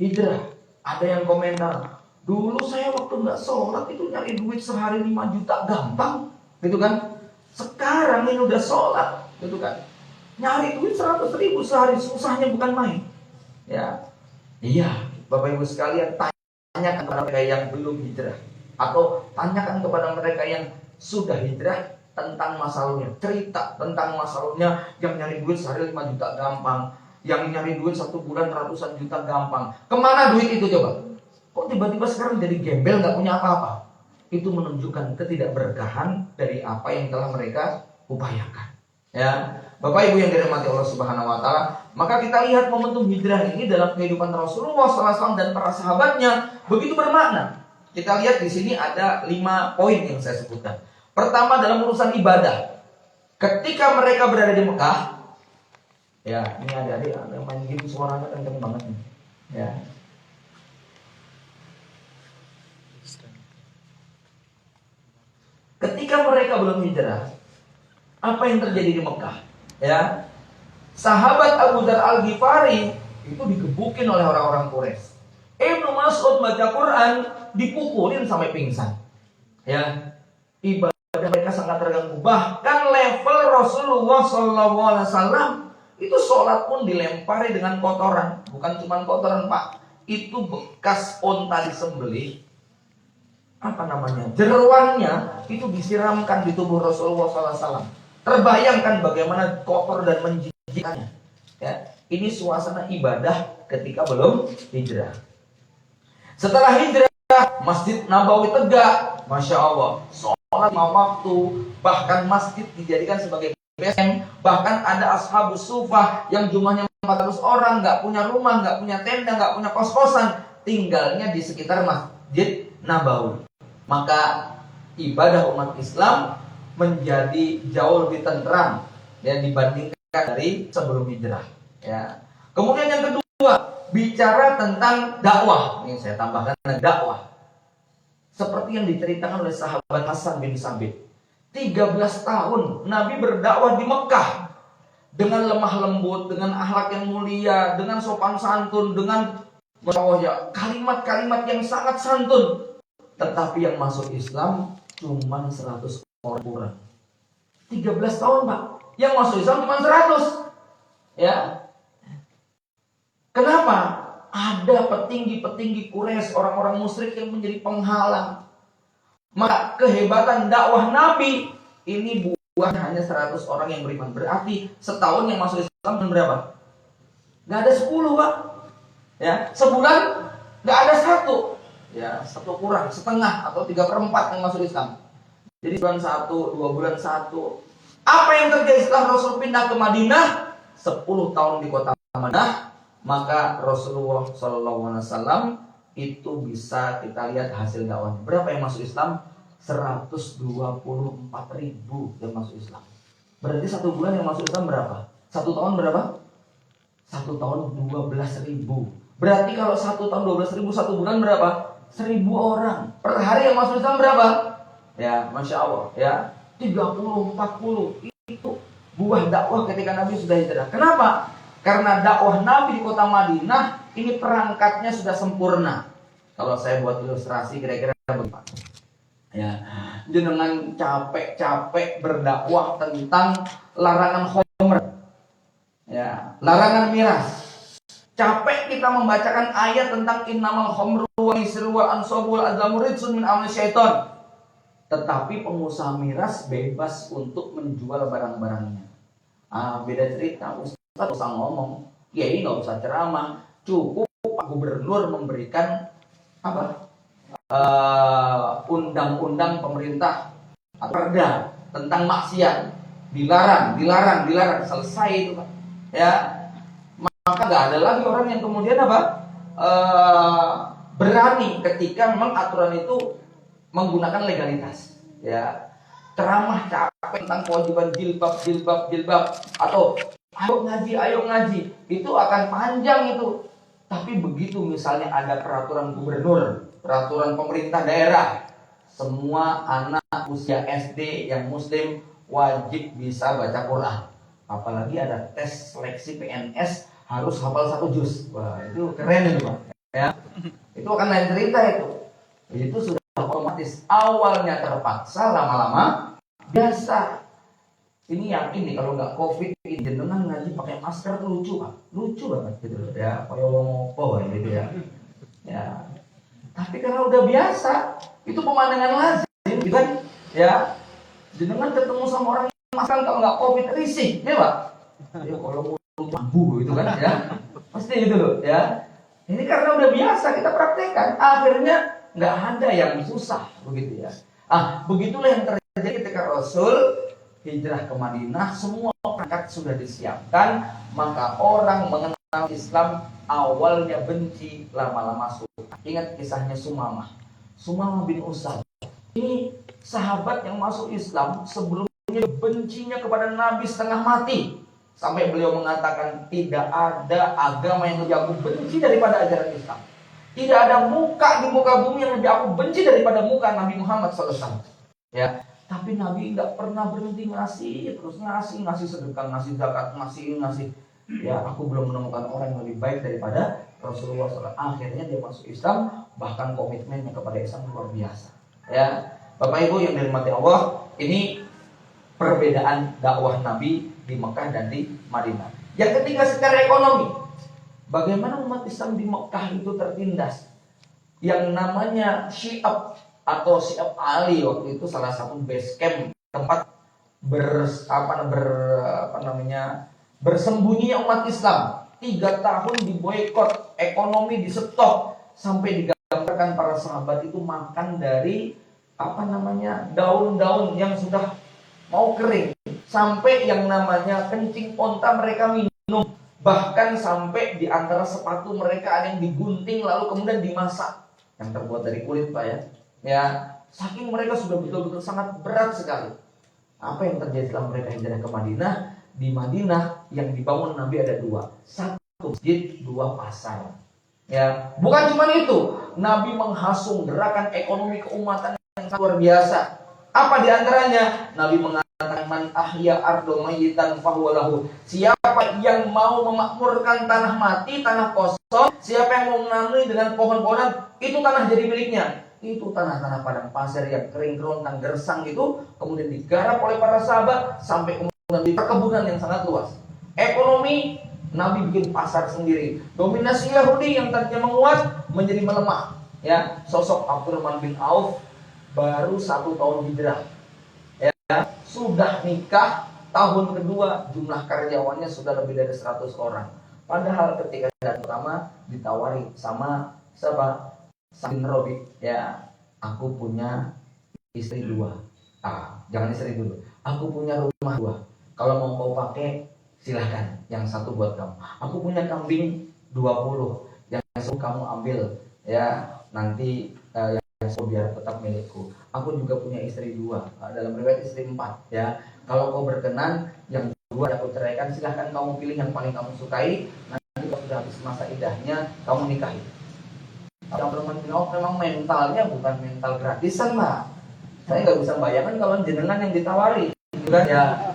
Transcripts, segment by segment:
hijrah. Ada yang komentar, dulu saya waktu nggak sholat itu nyari duit sehari 5 juta gampang, gitu kan? Sekarang ini udah sholat, gitu kan? Nyari duit 100.000 sehari susahnya bukan main. Ya, iya, Bapak Ibu sekalian, tanyakan kepada mereka yang belum hijrah, atau tanyakan kepada mereka yang sudah hijrah tentang masa lalunya, cerita tentang masa lalunya yang nyari duit sehari 5 juta gampang, yang nyari duit 1 bulan ratusan juta gampang. Kemana duit itu coba? Kok tiba-tiba sekarang jadi gembel, nggak punya apa-apa? Itu menunjukkan ketidakberkahan dari apa yang telah mereka upayakan. Ya, Bapak Ibu yang dirahmati Allah Subhanahu Wa Taala, maka kita lihat momentum hijrah ini dalam kehidupan Rasulullah SAW dan para sahabatnya begitu bermakna. Kita lihat di sini ada 5 poin yang saya sebutkan. Pertama, dalam urusan ibadah. Ketika mereka berada di Mekah, ya, ini adik-adik ada yang main game suaranya kenceng banget nih. Ya. Ketika mereka belum hijrah, apa yang terjadi di Mekah? Ya. Sahabat Abu Dzar Al-Ghifari itu digebukin oleh orang-orang Quraisy. Ibnu Mas'ud baca Quran dipukulin sampai pingsan. Ya. Ibadah mereka sangat terganggu. Bahkan level Rasulullah SAW itu sholat pun dilempari dengan kotoran. Bukan cuma kotoran, Pak. Itu bekas onta disembelih. Apa namanya? Jeruannya itu disiramkan di tubuh Rasulullah SAW. Terbayangkan bagaimana kotor dan menjijikkannya. Ya, ini suasana ibadah ketika belum hijrah. Setelah hijrah, Masjid Nabawi tegak, Masya Allah. Sholat 5 waktu, bahkan masjid dijadikan sebagai BSM. Bahkan ada ashabus sufah yang jumlahnya 400 orang, nggak punya rumah, nggak punya tenda, nggak punya kos-kosan, tinggalnya di sekitar Masjid Nabawi. Maka ibadah umat Islam menjadi jauh lebih tentram ya dibandingkan dari sebelum hijrah. Ya. Kemudian yang kedua, bicara tentang dakwah. Ini saya tambahkan dakwah. Seperti yang diceritakan oleh sahabat Hasan bin Sabit. 13 tahun Nabi berdakwah di Mekah dengan lemah lembut, dengan akhlak yang mulia, dengan sopan santun, dengan kalimat-kalimat yang sangat santun. Tetapi yang masuk Islam cuma 100 orang kurang. 13 tahun, Pak. Yang masuk Islam cuma 100. Ya. Kenapa? Ada petinggi-petinggi Quraisy, orang-orang musyrik yang menjadi penghalang. Maka kehebatan dakwah Nabi ini bukan hanya 100 orang yang beriman. Berarti setahun yang masuk Islam berapa? Gak ada 10, Pak. Ya, sebulan gak ada 1. Ya, 1 kurang, setengah atau 3/4 yang masuk Islam. Jadi bulan 1, 2 bulan 1. Apa yang terjadi setelah Rasul pindah ke Madinah? 10 tahun di kota Madinah. Maka Rasulullah SAW itu bisa kita lihat hasil dakwahnya. Berapa yang masuk Islam? 124.000 yang masuk Islam. Berarti 1 bulan yang masuk Islam berapa? 1 tahun berapa? 1 tahun 12.000. Berarti kalau 1 tahun 12.000, 1 bulan berapa? 1.000 orang. Per hari yang masuk Islam berapa? Ya, Masya Allah. Ya, 30, 40. Itu buah dakwah ketika Nabi sudah hijrah. Kenapa? Karena dakwah Nabi di kota Madinah ini perangkatnya sudah sempurna. Kalau saya buat ilustrasi kira-kira begini. Ya, dengan capek-capek berdakwah tentang larangan khamr. Ya, larangan miras. Capek kita membacakan ayat tentang innamal khamru wal maisiru wal ansabu wal azlamu rijsun min amali syaiton. Tetapi pengusaha miras bebas untuk menjual barang-barangnya. Beda cerita. Ustaz usah ngomong, kiai nggak usah ceramah, cukup Pak Gubernur memberikan apa undang-undang pemerintah atau perda tentang maksiat, dilarang, selesai itu, Pak. Ya, maka nggak ada lagi orang yang kemudian berani ketika memang aturan itu menggunakan legalitas. Ya, ceramah capek tentang kewajiban jilbab atau ayo ngaji, itu akan panjang itu. Tapi begitu misalnya ada peraturan gubernur, peraturan pemerintah daerah, semua anak usia SD yang muslim wajib bisa baca Quran. Apalagi ada tes seleksi PNS harus hafal 1 juz. Wah, itu keren itu Pak. Ya. Itu akan lain cerita itu. Itu sudah otomatis. Awalnya terpaksa, lama-lama biasa. Ini yakin nih kalau nggak COVID ini jenengan ngaji pakai masker tuh lucu Pak. Lucu banget gitu ya. Kayak ngopo gitu ya. Ya. Tapi karena udah biasa, itu pemandangan lazim gitu kan. Ya. Jenengan ketemu sama orang yang masker kalau nggak COVID risih, ya Pak. Ya kalau mampu gitu kan ya. Pasti gitu loh ya. Ini karena udah biasa kita praktekkan, akhirnya nggak ada yang susah begitu ya. Begitulah yang terjadi ketika Rasul hijrah ke Madinah, semua perangkat sudah disiapkan, maka orang mengenal Islam awalnya benci, lama-lama suka. Ingat kisahnya Sumamah bin Usal. Ini sahabat yang masuk Islam sebelumnya bencinya kepada Nabi setengah mati. Sampai beliau mengatakan tidak ada agama yang lebih aku benci daripada ajaran Islam. Tidak ada muka di muka bumi yang lebih aku benci daripada muka Nabi Muhammad SAW. Ya, tapi Nabi nggak pernah berhenti ngasih, terus ngasih sedekah, ngasih zakat, ngasih. Ya, aku belum menemukan orang yang lebih baik daripada Rasulullah SAW. Akhirnya dia masuk Islam, bahkan komitmennya kepada Islam luar biasa. Ya, Bapak Ibu yang dirahmati Allah, ini perbedaan dakwah Nabi di Mekah dan di Madinah. Yang ketiga secara ekonomi, bagaimana umat Islam di Mekah itu tertindas. Yang namanya Syi'ab atau Syi'ab Ali waktu itu salah satu base camp tempat bersembunyinya umat Islam. 3 tahun diboikot, ekonomi di stop, sampai digambarkan para sahabat itu makan dari daun-daun yang sudah mau kering, sampai yang namanya kencing onta mereka minum, bahkan sampai di antara sepatu mereka ada yang digunting lalu kemudian dimasak, yang terbuat dari kulit Pak ya. Ya, saking mereka sudah betul-betul sangat berat sekali. Apa yang terjadi setelah mereka hijrah ke Madinah? Di Madinah yang dibangun Nabi ada 2, 1 masjid, 2 pasar. Ya, bukan cuma itu, Nabi menghasung gerakan ekonomi keumatan yang luar biasa. Apa di antaranya? Nabi mengatakan man ahya ardo mayyitan fahuwalahu. Siapa yang mau memakmurkan tanah mati, tanah kosong, siapa yang mau menanami dengan pohon-pohonan, itu tanah jadi miliknya. Itu tanah-tanah padang pasir yang kering kerontang gersang itu kemudian digarap oleh para sahabat sampai kemudian di perkebunan yang sangat luas. Ekonomi, Nabi bikin pasar sendiri. Dominasi Yahudi yang tadinya menguat menjadi melemah. Ya, sosok Abdurrahman bin Auf baru 1 tahun hijrah, ya, sudah nikah, tahun kedua jumlah karyawannya sudah lebih dari 100 orang. Padahal ketika dan pertama ditawari sama siapa? Salim Robi, ya, aku punya istri 2. Jangan istri dulu. Aku punya rumah 2. Kalau mau kau pakai silahkan. Yang 1 buat kamu. Aku punya kambing 20. Yang 1 kamu ambil, ya, nanti biar tetap milikku. Aku juga punya istri 2, dalam riwayat istri 4, ya. Kalau kau berkenan, yang 2 aku ceraikan, silahkan kamu pilih yang paling kamu sukai. Nanti kalau sudah habis masa idahnya, kamu nikahi. Abdurrahman bin Auf memang mentalnya bukan mental gratisan lah. Saya nggak bisa bayangkan kalau jenengan yang ditawari, gitu kan ya.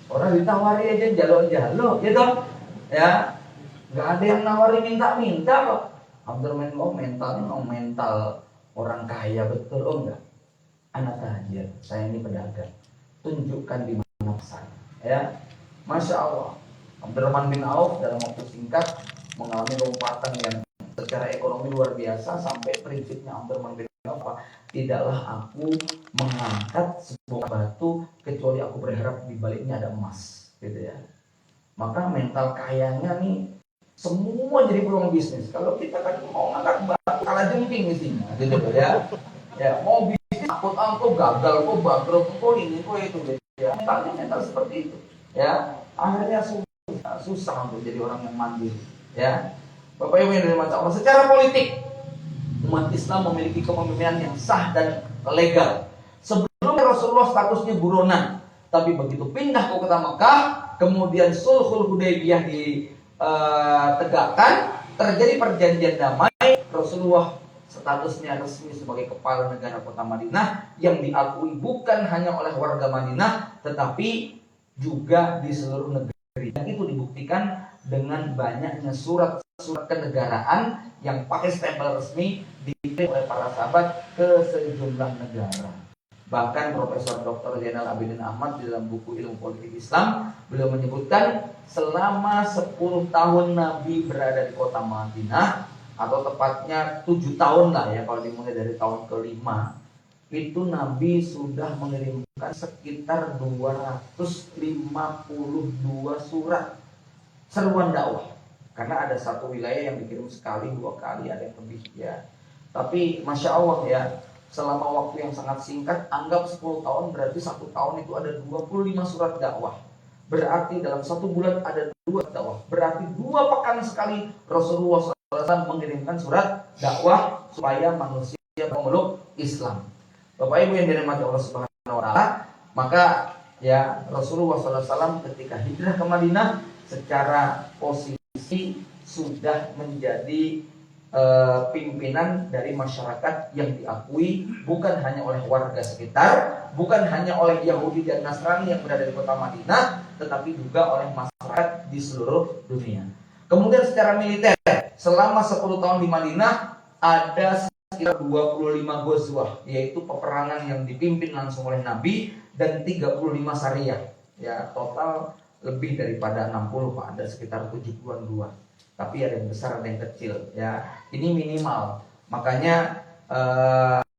Orang ditawari aja jalo-jalo, gitu, ya. Nggak ada yang nawari minta-minta kok. Abdurrahman bin Auf mentalnya memang mental orang kaya betul, enggak? Anak tajir, saya ini pedagang. Tunjukkan di mana pasar, ya. Masya Allah, Abdurrahman bin Auf dalam waktu singkat mengalami lompatan yang secara ekonomi luar biasa, sampai prinsipnya Abdurrahman bin Auf, tidaklah aku mengangkat sebuah batu kecuali aku berharap di baliknya ada emas, gitu ya. Maka mental kayanya nih semua jadi peluang bisnis. Kalau kita kan mau ngangkat batu kalah jengking mestinya, gitu ya. Ya, mau bisnis takut kok gagal, kok bangkrut, kok ini, kok itu, gitu ya. Mental seperti itu, ya. Akhirnya susah untuk jadi orang yang mandiri, ya. Bapak Ibu yang dirahmati Allah, secara politik umat Islam memiliki kepemimpinan yang sah dan legal. Sebelumnya Rasulullah statusnya buronan, tapi begitu pindah ke kota Mekah, kemudian Sulhul Hudaybiyah ditegakkan, terjadi perjanjian damai, Rasulullah statusnya resmi sebagai kepala negara kota Madinah yang diakui bukan hanya oleh warga Madinah tetapi juga di seluruh negeri. Dan itu dibuktikan dibuktikan dengan banyaknya surat-surat kenegaraan yang pakai stempel resmi dikirim oleh para sahabat ke sejumlah negara. Bahkan Profesor Dr. Zainal Abidin Ahmad di dalam buku Ilmu Politik Islam, beliau menyebutkan selama 10 tahun Nabi berada di kota Madinah, atau tepatnya 7 tahun lah ya, kalau dimulai dari tahun kelima, itu Nabi sudah mengirimkan sekitar 252 surat seruan dakwah. Karena ada satu wilayah yang dikirim sekali, 2 kali, ada yang lebih ya. Tapi Masya Allah ya, selama waktu yang sangat singkat, anggap 10 tahun, berarti 1 tahun itu ada 25 surat dakwah. Berarti dalam 1 bulan ada 2 dakwah. Berarti 2 pekan sekali Rasulullah SAW mengirimkan surat dakwah supaya manusia memeluk Islam. Bapak Ibu yang dirahmati Allah Subhanahu wa taala, maka ya Rasulullah SAW ketika hijrah ke Madinah secara posisi sudah menjadi pimpinan dari masyarakat yang diakui bukan hanya oleh warga sekitar, bukan hanya oleh Yahudi dan Nasrani yang berada di kota Madinah, tetapi juga oleh masyarakat di seluruh dunia. Kemudian secara militer, selama 10 tahun di Madinah ada sekitar 25 ghazwah, yaitu peperangan yang dipimpin langsung oleh Nabi, dan 35 syariah. Ya, total lebih daripada 60, Pak. Ada sekitar 70-an dua. Tapi ada yang besar, ada yang kecil. Ya, ini minimal. Makanya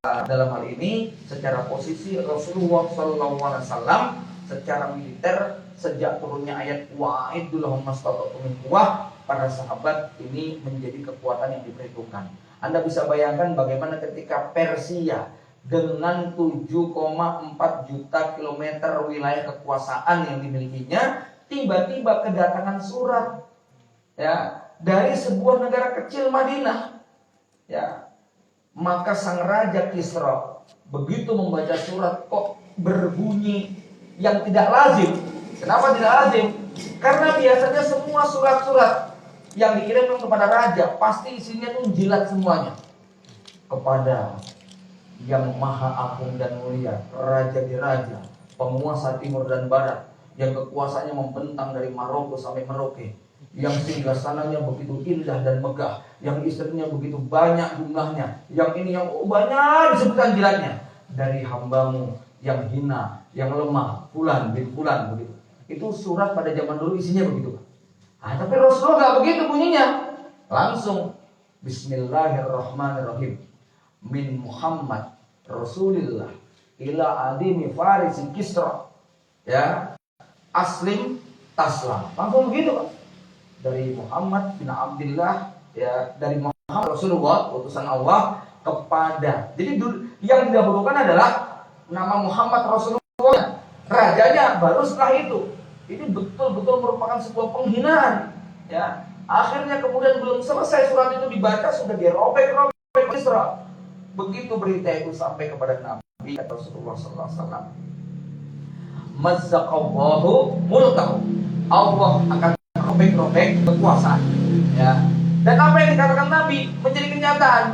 dalam hal ini secara posisi Rasulullah SAW secara militer sejak turunnya ayat wa'idul lahum mastata'tum min quwwah, para sahabat ini menjadi kekuatan yang diperhitungkan. Anda bisa bayangkan bagaimana ketika Persia dengan 7,4 juta kilometer wilayah kekuasaan yang dimilikinya, tiba-tiba kedatangan surat ya dari sebuah negara kecil Madinah. Ya, maka sang raja Kisra begitu membaca surat kok berbunyi yang tidak lazim. Kenapa tidak lazim? Karena biasanya semua surat-surat yang dikirimkan kepada raja pasti isinya tuh jilat semuanya. Kepada yang maha agung dan mulia, raja di raja, penguasa timur dan barat, yang kekuasaannya membentang dari Maroko sampai Merauke, yang singgasananya begitu indah dan megah, yang istrinya begitu banyak jumlahnya, yang ini yang banyak disebutkan jilatnya, dari hambamu yang hina, yang lemah, fulan bin fulan, begitu. Itu surat pada zaman dulu isinya begitu. Tapi Rasulullah nggak begitu bunyinya, langsung Bismillahirrahmanirrahim, min Muhammad Rasulillah ila adimi Faris Kisra, ya, aslim taslam, langsung begitu, Pak. Dari Muhammad bin Abdullah, ya, dari Muhammad Rasulullah utusan Allah kepada, jadi yang didahulukan adalah nama Muhammad Rasulullah, rajanya baru setelah itu. Ini betul-betul merupakan sebuah penghinaan, ya. Akhirnya kemudian belum selesai surat itu dibaca sudah dirobek-robek Isra. Begitu berita itu sampai kepada Nabi Rasulullah SAW, mazzaqallahu mulkahu, Allah akan robek-robek kekuasaan, ya. Dan apa yang dikatakan Nabi menjadi kenyataan.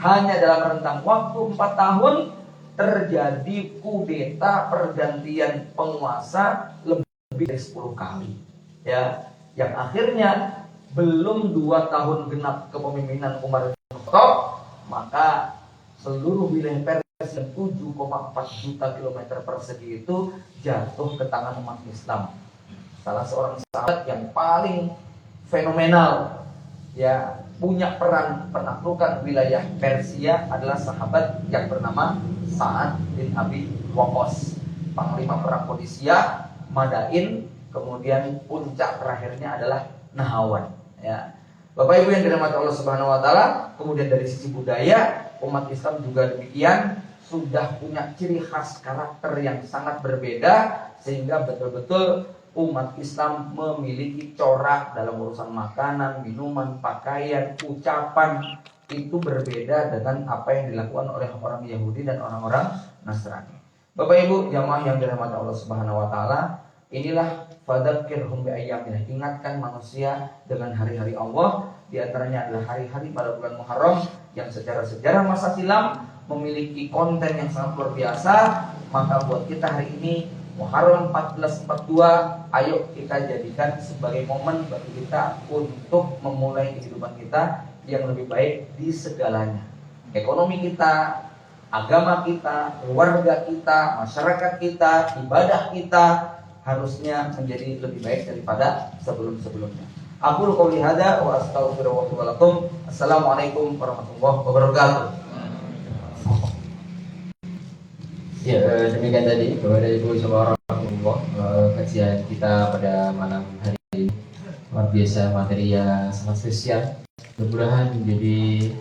Hanya dalam rentang waktu 4 tahun terjadi kudeta, pergantian penguasa lebih dari 10 kali, ya, yang akhirnya belum 2 tahun genap kepemimpinan Umar bin Khattab, maka seluruh wilayah Persia 7,4 juta kilometer persegi itu jatuh ke tangan umat Islam. Salah seorang sahabat yang paling fenomenal, ya, punya peran penaklukan wilayah Persia adalah sahabat yang bernama Sa'ad bin Abi Waqqas, panglima perang Qadisiyah, Madain, kemudian puncak terakhirnya adalah Nahawan, ya. Bapak Ibu yang dirahmati Allah Subhanahu wa taala, kemudian dari sisi budaya, umat Islam juga demikian, sudah punya ciri khas karakter yang sangat berbeda, sehingga betul-betul umat Islam memiliki corak dalam urusan makanan, minuman, pakaian, ucapan, itu berbeda dengan apa yang dilakukan oleh orang Yahudi dan orang-orang Nasrani. Bapak Ibu jamaah yang dirahmati Allah Subhanahu wa taala, inilah fadzakirhum biayyamillah, ingatkan manusia dengan hari-hari Allah. Di antaranya adalah hari-hari pada bulan Muharram yang secara sejarah masa silam memiliki konten yang sangat luar biasa. Maka buat kita hari ini Muharram 1442, ayo kita jadikan sebagai momen bagi kita untuk memulai kehidupan kita yang lebih baik di segalanya. Ekonomi kita, agama kita, keluarga kita, masyarakat kita, ibadah kita harusnya menjadi lebih baik daripada sebelum-sebelumnya. Aku qouli hada wa astaghfirullah wa lakum. Assalamualaikum warahmatullahi wabarakatuh. Ya, demikian tadi Bapak dan Ibu semua warahmatullah, kajian kita pada malam hari ini. Luar biasa, materi yang sangat spesial. Mudah-mudahan menjadi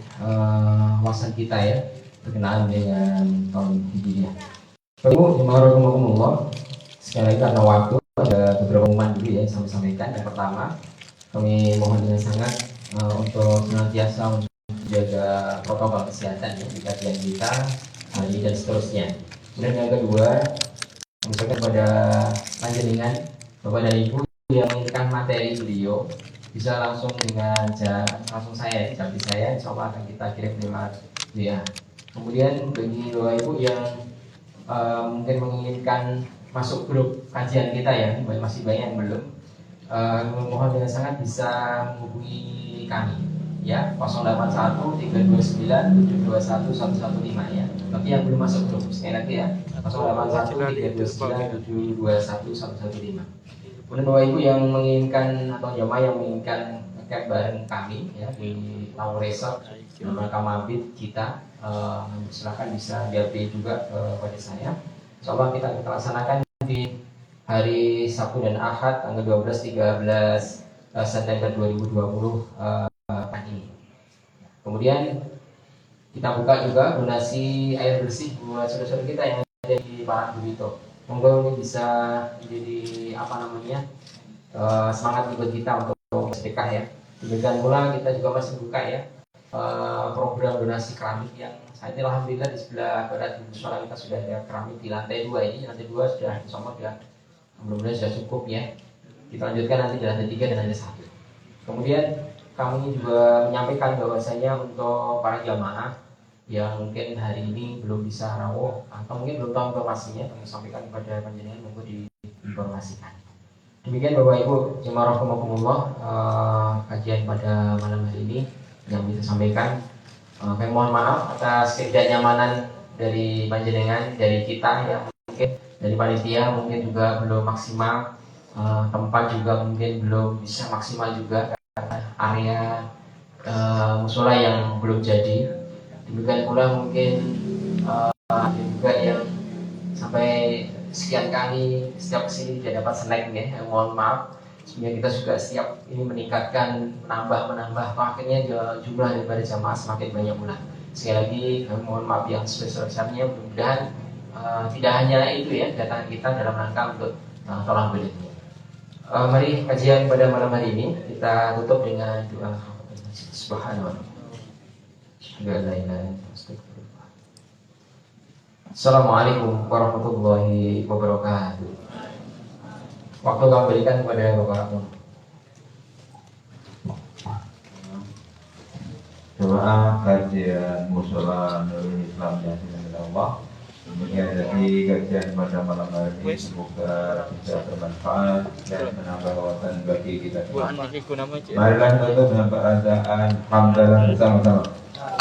wawasan kita ya berkenaan dengan tahun Hijriah. Bapak Ibu semua warahmatullah, sekali lagi karena waktu ada beberapa pengumuman dulu ya yang saya sampaikan. Yang pertama, kami mohon dengan sangat untuk senantiasa menjaga protokol kesehatan ya di kajian kita hari ini dan seterusnya. Dan yang kedua, misalkan pada panjenengan Bapak dan Ibu yang menginginkan materi beliau bisa langsung dengan langsung saya, jampi saya, insya Allah akan kita kirim lewat WA. Kemudian bagi Bapak Ibu yang mungkin menginginkan masuk grup kajian kita ya, masih banyak yang belum, mohon dengan sangat bisa menghubungi kami ya, 081 329 721 115 ya. Tapi yang belum masuk grup sekali lagi ya, 081 329 721 115. Kemudian Bapak Ibu yang menginginkan atau jamaah yang menginginkan ngecamp bareng kami ya di Lawu Resort nama Kamabit kita, silakan bisa DP juga pada saya. Insyaallah kita akan laksanakan di hari Sabtu dan Ahad tanggal 12 13 September 2020 ini. Kemudian kita buka juga donasi air bersih buat saudara-saudara kita yang ada di Barat Bubito. Monggo ini bisa menjadi semangat buat kita untuk sedekah ya. Demikian pula kita juga masih buka ya program donasi keramik yang saat ini alhamdulillah di sebelah barat musola kita sudah ada keramik di lantai 2 ini. Lantai 2 sudah insya Allah sudah mudah-mudahan sudah cukup ya. Kita lanjutkan nanti di lantai 3 dan lantai 1. Kemudian kami juga menyampaikan bahwasanya untuk para jamaah yang mungkin hari ini belum bisa rawuh atau mungkin belum tahu informasinya, kami sampaikan kepada panjenengan monggo diinformasikan. Demikian Bapak Ibu jemaah rahimakumullah, kajian pada malam hari ini yang bisa sampaikan. Kami mohon maaf atas ketidaknyamanan dari panjenengan, dari kita yang mungkin dari panitia mungkin juga belum maksimal, tempat juga mungkin belum bisa maksimal juga, area musola yang belum jadi. Demikian pula mungkin juga yang sampai sekian kali setiap kesini tidak dapat snack ya, mohon maaf. Sebenarnya kita juga setiap ini meningkatkan, menambah, akhirnya jumlah daripada jamaah semakin banyak pula. Sekali lagi kami mohon maaf yang sebesar-besarnya. Mudah-mudahan tidak hanya itu ya datangan kita dalam rangka untuk tolong beli. Mari kajian pada malam hari ini kita tutup dengan doa. Subhanallah. Assalamualaikum warahmatullahi wabarakatuh. Waktu kami berikan kepada Bapak. Doa kajian musola Nurul Islam Yasin Allah. Demikian jadi kajian pada malam hari ini, semoga bisa bermanfaat dan menambah wawasan bagi kita semua. Marilah kita dengan perasaan hamdalah bersama-sama.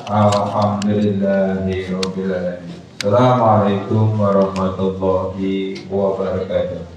Alhamdulillahirobbilalamin. Assalamualaikum warahmatullahi wabarakatuh.